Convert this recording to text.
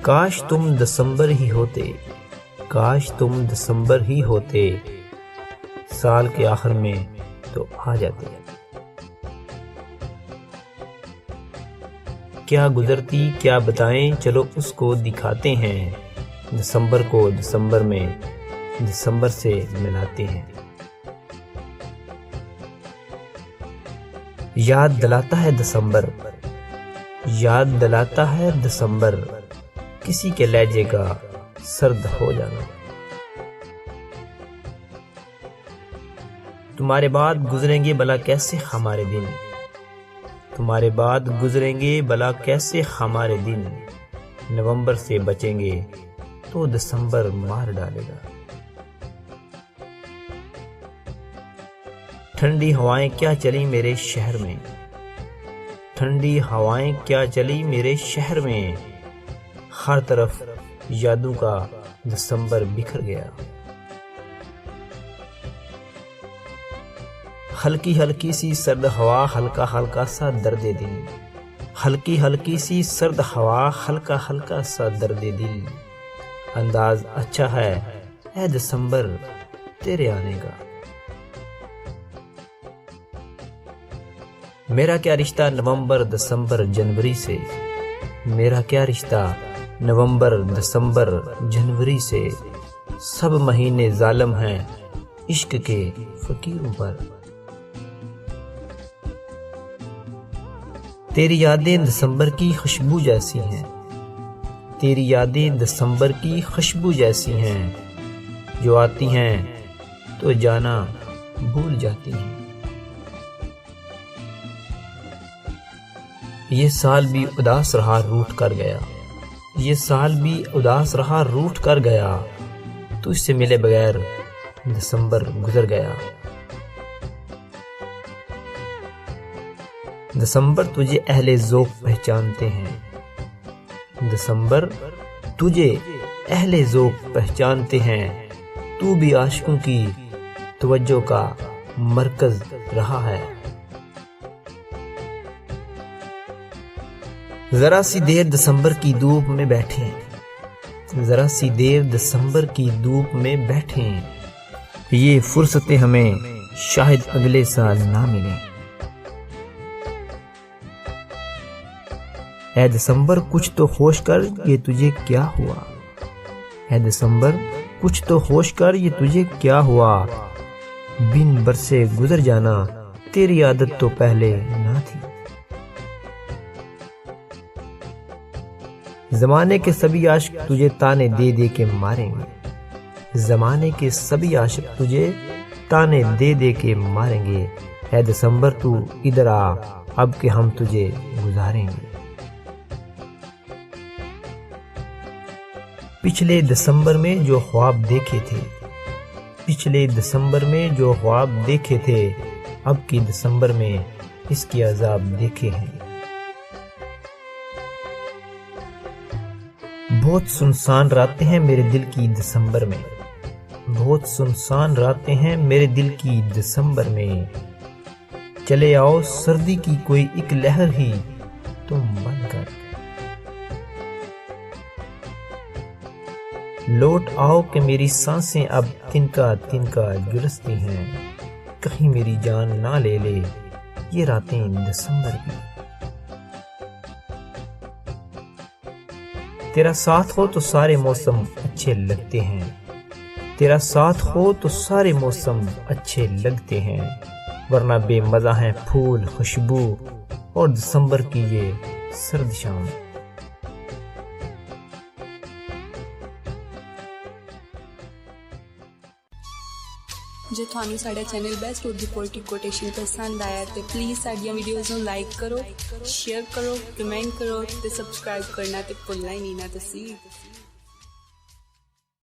काश तुम दिसंबर ही होते, काश तुम दिसंबर ही होते, साल के आखिर में तो आ जाते। क्या गुजरती क्या बताएं, चलो उसको दिखाते हैं, दिसंबर को दिसंबर में दिसंबर से मिलाते हैं। याद दिलाता है दिसंबर, याद दिलाता है दिसंबर, किसी के लहजे का सर्द हो जाना। तुम्हारे बाद गुजरेंगे भला कैसे हमारे दिन, तुम्हारे बाद गुजरेंगे भला कैसे हमारे दिन, नवंबर से बचेंगे तो दिसंबर मार डालेगा। ठंडी हवाएं क्या चली मेरे शहर में, ठंडी हवाएं क्या चली मेरे शहर में, हर तरफ यादों का दिसंबर बिखर गया। हल्की हल्की सी सर्द हवा, हल्का हल्का सा दर्द दिल, हल्की हल्की सी सर्द हवा, हल्का हल्का सा दर्द दिल, अंदाज अच्छा है ऐ दिसंबर तेरे आने का। मेरा क्या रिश्ता नवंबर दिसंबर जनवरी से, मेरा क्या रिश्ता नवंबर दिसंबर जनवरी से, सब महीने जालिम हैं इश्क के फकीरों पर। तेरी यादें दिसंबर की खुशबू जैसी हैं, तेरी यादें दिसंबर की खुशबू जैसी हैं, जो आती हैं तो जाना भूल जाती हैं। ये साल भी उदास रहा रूठ कर गया, ये साल भी उदास रहा रूठ कर गया, तुझसे मिले बगैर दिसंबर गुजर गया। दिसंबर तुझे अहले ज़ौक़ पहचानते हैं, दिसंबर तुझे अहले ज़ौक़ पहचानते हैं, तू भी आशिकों की तवज्जो का मरकज रहा है। जरा सी देर दिसंबर की धूप में बैठे, जरा सी देर दिसंबर की धूप में बैठे, ये फुर्सतें हमें शायद अगले साल ना मिले। ऐ दिसंबर कुछ तो होश कर ये तुझे क्या हुआ, ऐ दिसंबर कुछ तो होश कर ये तुझे क्या हुआ, बिन बरसे गुजर जाना तेरी आदत तो पहले ना थी। जमाने के सभी आशिक तुझे ताने दे दे के मारेंगे, जमाने के सभी आशिक तुझे ताने दे दे के मारेंगे, ऐ दिसंबर तू इधर आ अब के हम तुझे गुजारेंगे। पिछले दिसंबर में जो ख्वाब देखे थे, पिछले दिसंबर में जो ख्वाब देखे थे, अब की दिसंबर में इसके अजाब देखे हैं। बहुत सुनसान रातें हैं मेरे दिल की दिसंबर में, बहुत सुनसान रातें हैं मेरे दिल की दिसंबर में, चले आओ सर्दी की कोई एक लहर ही तुम बनकर, लौट आओ कि मेरी सांसें अब तिनका तिनका झुलसती हैं, कहीं मेरी जान ना ले ले ये रातें दिसंबर की। तेरा साथ हो तो सारे मौसम अच्छे लगते हैं, तेरा साथ हो तो सारे मौसम अच्छे लगते हैं, वरना बेमज़ा हैं फूल खुशबू और दिसंबर की ये सर्द शाम। जो थानू साडा channel best Urdu poetry quotation पसंद आया तो प्लीज़ साडियां वीडियोज़ नूं लाइक करो, शेयर करो, कमेंट करो ते सब्सक्राइब करना ते भुलना ही नहीं ना तुसी।